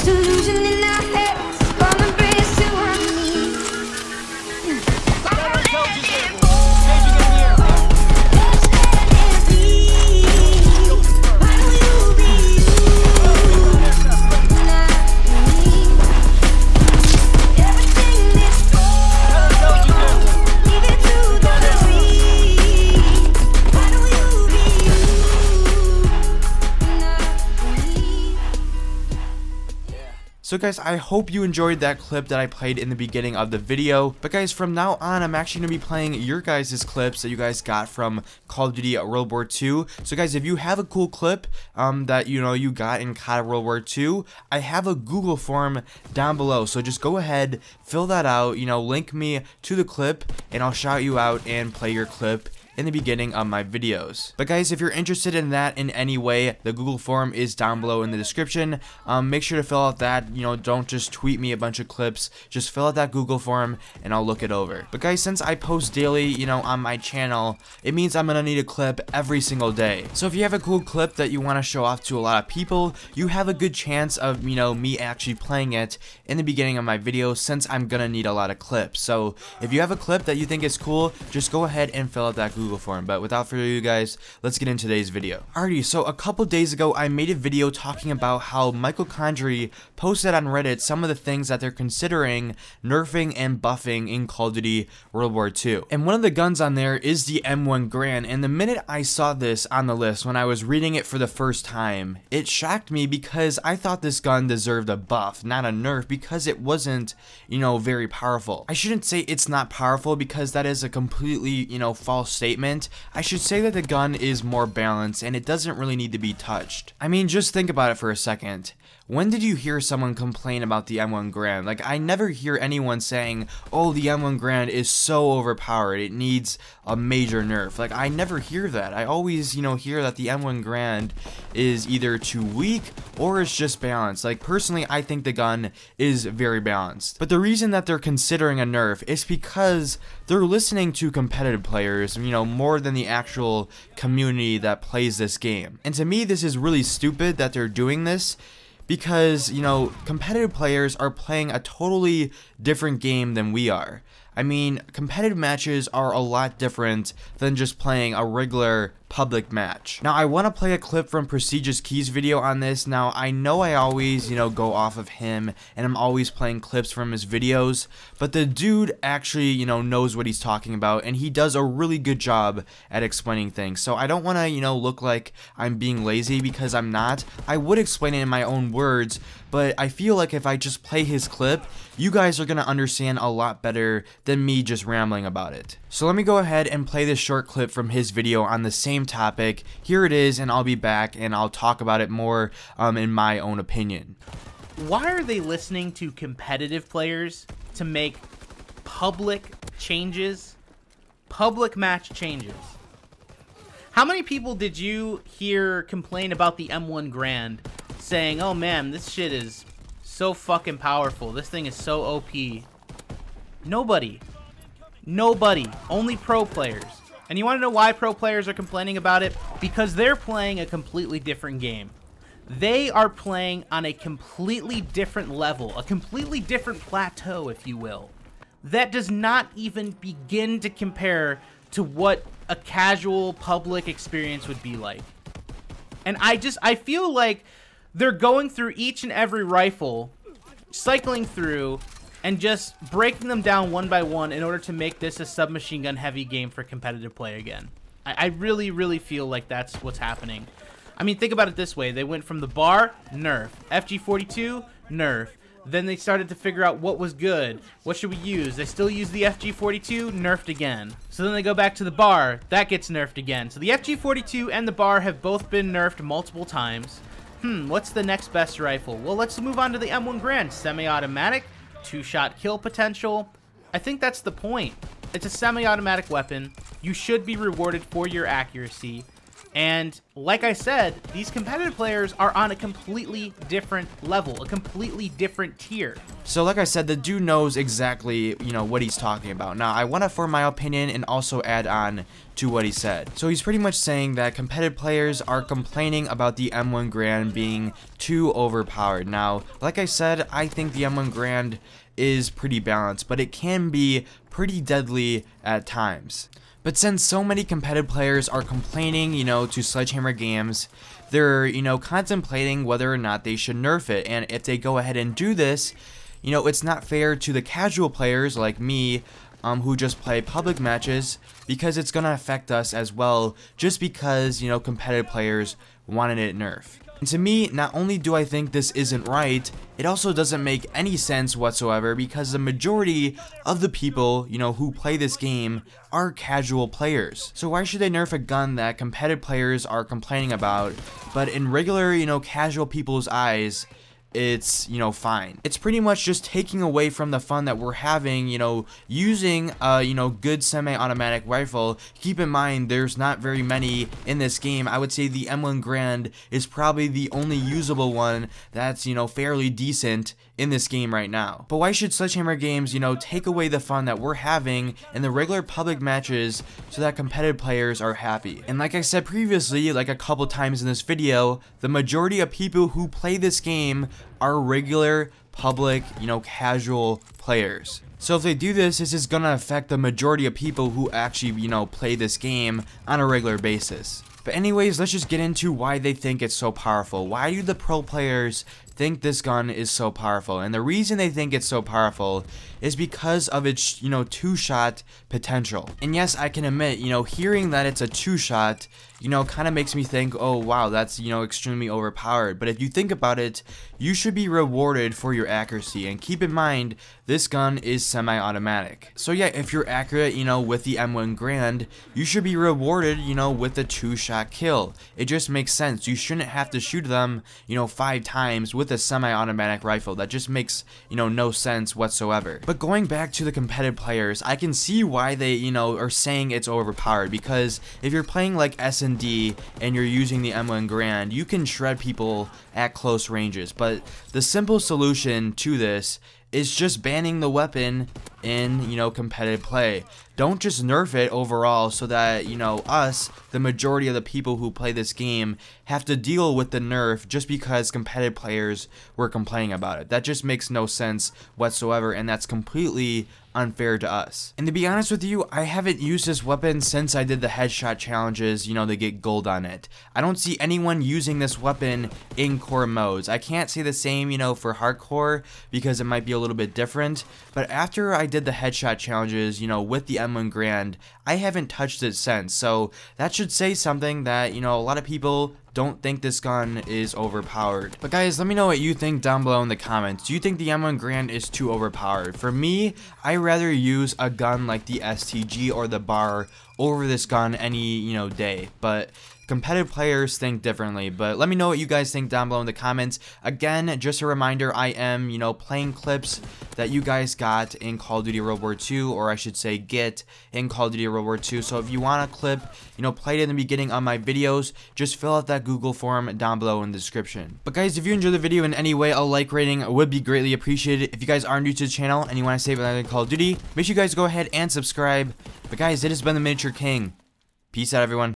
delusion in our heads, on the bridge to our knees. So guys, I hope you enjoyed that clip that I played in the beginning of the video. But guys, from now on, I'm actually going to be playing your guys' clips that you guys got from Call of Duty World War II. So guys, if you have a cool clip that you got in COD World War II, I have a Google form down below. So just go ahead, fill that out, link me to the clip, and I'll shout you out and play your clip in the beginning of my videos. But guys, if you're interested in that in any way, the Google form is down below in the description. Make sure to fill out that, don't just tweet me a bunch of clips, just fill out that Google form and I'll look it over. But guys, since I post daily, on my channel, it means I'm gonna need a clip every single day. So if you have a cool clip that you wanna show off to a lot of people, you have a good chance of, me actually playing it in the beginning of my video, since I'm gonna need a lot of clips. So if you have a clip that you think is cool, just go ahead and fill out that Google form. But without further ado guys, let's get into today's video. Alrighty, so a couple days ago I made a video talking about how Michael Condrey posted on Reddit some of the things that they're considering nerfing and buffing in Call of Duty World War II. And one of the guns on there is the M1 Garand, and the minute I saw this on the list when I was reading it for the first time, it shocked me because I thought this gun deserved a buff, not a nerf, because it wasn't, very powerful. I shouldn't say it's not powerful because that is a completely, false statement. I should say that the gun is more balanced and it doesn't really need to be touched. I mean, just think about it for a second. When did you hear someone complain about the M1 Garand? Like, I never hear anyone saying, oh, the M1 Garand is so overpowered, it needs a major nerf. Like, I never hear that. I always, hear that the M1 Garand is either too weak or it's just balanced. Like, personally, I think the gun is very balanced. But the reason that they're considering a nerf is because they're listening to competitive players, more than the actual community that plays this game. And to me, this is really stupid that they're doing this, because, competitive players are playing a totally different game than we are. I mean, competitive matches are a lot different than just playing a regular public match. Now, I want to play a clip from Prestigious Key's video on this. Now, I know I always, go off of him, and I'm always playing clips from his videos, but the dude actually, knows what he's talking about, and he does a really good job at explaining things. So I don't want to, look like I'm being lazy, because I'm not. I would explain it in my own words, but I feel like if I just play his clip, you guys are going to understand a lot better than me just rambling about it. So let me go ahead and play this short clip from his video on the same topic. Here it is, and I'll be back and I'll talk about it more in my own opinion. Why are they listening to competitive players to make public changes? Public match changes. How many people did you hear complain about the M1 Garand saying, oh man, this shit is so fucking powerful, this thing is so OP? Nobody. Nobody. Only pro players. And you want to know why pro players are complaining about it? Because they're playing a completely different game. They are playing on a completely different level, a completely different plateau, if you will, that does not even begin to compare to what a casual public experience would be like. And I feel like they're going through each and every rifle, cycling through, and just breaking them down one by one in order to make this a submachine gun heavy game for competitive play again. I really, really feel like that's what's happening. I mean, think about it this way. They went from the bar, nerf. FG42, nerf. Then they started to figure out what was good. What should we use? They still use the FG42, nerfed again. So then they go back to the bar. That gets nerfed again. So the FG42 and the bar have both been nerfed multiple times. What's the next best rifle? Well, let's move on to the M1 Garand. Semi-automatic, 2-shot kill potential. I think that's the point. It's a semi-automatic weapon. You should be rewarded for your accuracy. And like I said, these competitive players are on a completely different level, a completely different tier. So like I said, the dude knows exactly, what he's talking about. Now, I want to form my opinion and also add on to what he said. So he's pretty much saying that competitive players are complaining about the M1 Garand being too overpowered. Now, like I said, I think the M1 Garand is pretty balanced, but it can be pretty deadly at times. But since so many competitive players are complaining, to Sledgehammer Games, they're, contemplating whether or not they should nerf it. And if they go ahead and do this, it's not fair to the casual players like me, who just play public matches, because it's going to affect us as well, just because, competitive players wanted it nerfed. And to me, not only do I think this isn't right, it also doesn't make any sense whatsoever, because the majority of the people, who play this game are casual players. So why should they nerf a gun that competitive players are complaining about, but in regular, casual people's eyes, it's, fine. It's pretty much just taking away from the fun that we're having, using a, good semi-automatic rifle. Keep in mind, there's not very many in this game. I would say the M1 Garand is probably the only usable one that's, fairly decent in this game right now. But why should Sledgehammer Games, take away the fun that we're having in the regular public matches so that competitive players are happy? And like I said previously, like a couple times in this video, the majority of people who play this game are regular, public, casual players. So if they do this, this is gonna affect the majority of people who actually, play this game on a regular basis. But anyways, let's just get into why they think it's so powerful. Why do the pro players think this gun is so powerful? And the reason they think it's so powerful is because of its, two-shot potential. And yes, I can admit, hearing that it's a two-shot, kind of makes me think, oh wow, that's, extremely overpowered. But if you think about it, you should be rewarded for your accuracy. And keep in mind, this gun is semi-automatic. So yeah, if you're accurate, with the M1 Garand, you should be rewarded, with a two-shot kill. It just makes sense. You shouldn't have to shoot them, 5 times with a semi-automatic rifle. That just makes, no sense whatsoever. But going back to the competitive players, I can see why they, are saying it's overpowered, because if you're playing like S&D and you're using the M1 Garand, you can shred people at close ranges. But the simple solution to this is just banning the weapon in, competitive play. Don't just nerf it overall so that, us, the majority of the people who play this game, have to deal with the nerf just because competitive players were complaining about it. That just makes no sense whatsoever, and that's completely unfair to us. And to be honest with you, I haven't used this weapon since I did the headshot challenges, to get gold on it. I don't see anyone using this weapon in core modes. I can't say the same, for hardcore, because it might be a little bit different, but after I did the headshot challenges, with the M1 Garand, I haven't touched it since. So that should say something that, a lot of people don't think this gun is overpowered. But guys, let me know what you think down below in the comments. Do you think the M1 Garand is too overpowered? For me, I rather use a gun like the STG or the BAR over this gun any, day. But competitive players think differently. But let me know what you guys think down below in the comments. Again, just a reminder, I am, playing clips that you guys got in Call of Duty World War II, or I should say get in Call of Duty World War II. So if you want a clip, played in the beginning of my videos, just fill out that Google form down below in the description. But guys, if you enjoyed the video in any way, a like rating would be greatly appreciated. If you guys are new to the channel and you want to save it like Call of Duty, make sure you guys go ahead and subscribe. But guys, it has been the Miniature King. Peace out, everyone.